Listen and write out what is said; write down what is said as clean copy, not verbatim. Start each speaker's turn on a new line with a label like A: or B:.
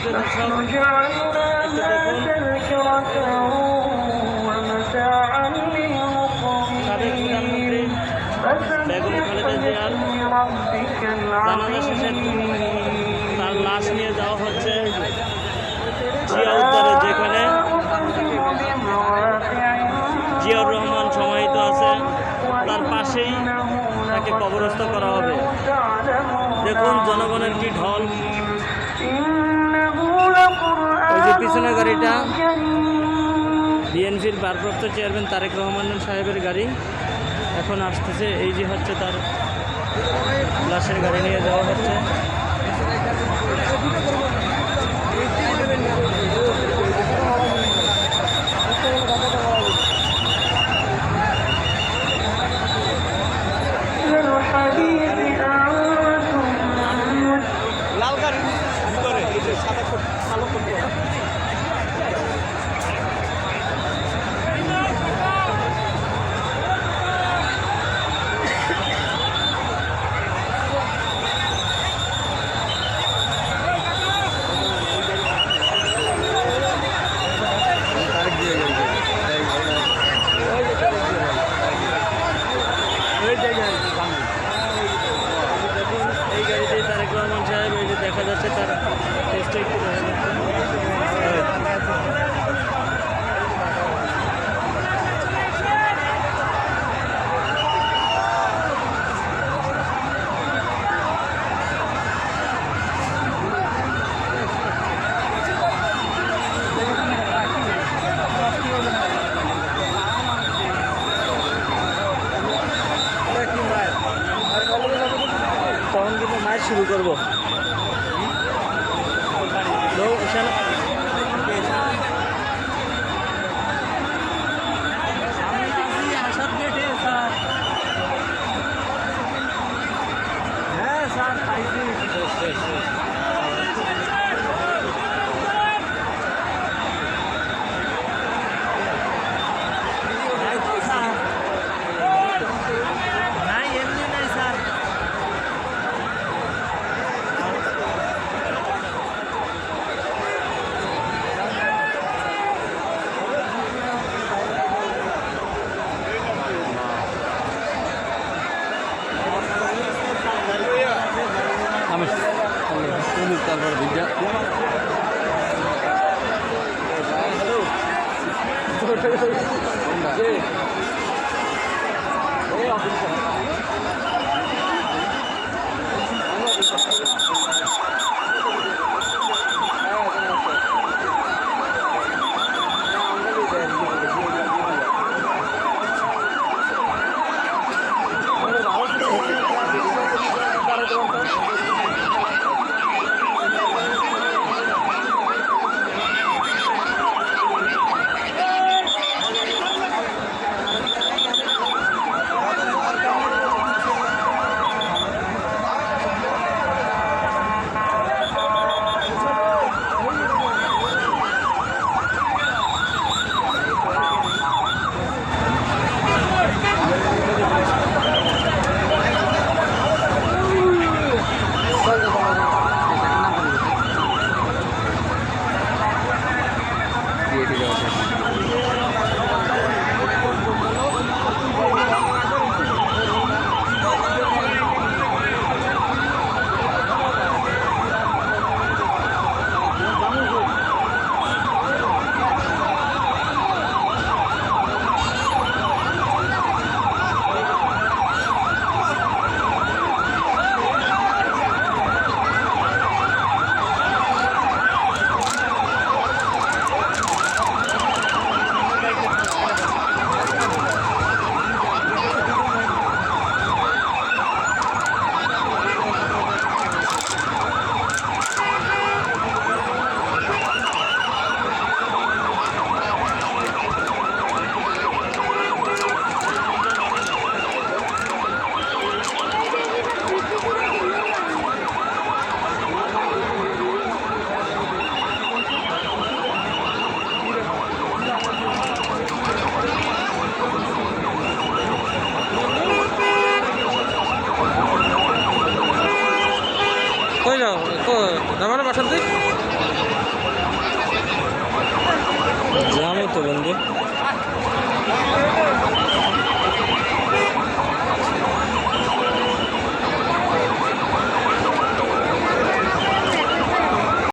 A: প্রিয় দর্শক একটু দেখুন সাবেক প্রধানমন্ত্রী বেগম খালেদা জিয়ার জানাজা শেষে তার লাশ নিয়ে যাওয়া হচ্ছে জিয়া উদ্যানে, যেখানে জিয়াউর রহমান সমাহিত আছে তার পাশেই তাকে কবরস্থ করা হবে। দেখুন জনগণের কি ঢল। ওই যে পিছনের গাড়িটা বিএনপির ভারপ্রাপ্ত চেয়ারম্যান তারেক রহমান সাহেবের গাড়ি এখন আসতেছে। এই যে হচ্ছে তার লাশের গাড়ি নিয়ে যাওয়া হচ্ছে।
B: লাল গাড়ির ভিতরে এই যে সাদা কালো করতে
A: এই গাড়িতে তারেক রহমান সাহেব, এই যে দেখা যাচ্ছে তার টেস্টে একটু দেখা যাচ্ছে। তখন কিন্তু মাছ শুরু করবো। হ্যাঁ স্যার পাইছি। নাই এমনি নাই স্যার। তারপর বিদ্যা কই যাও? নামানো বাসার দিক
C: তরুণদের।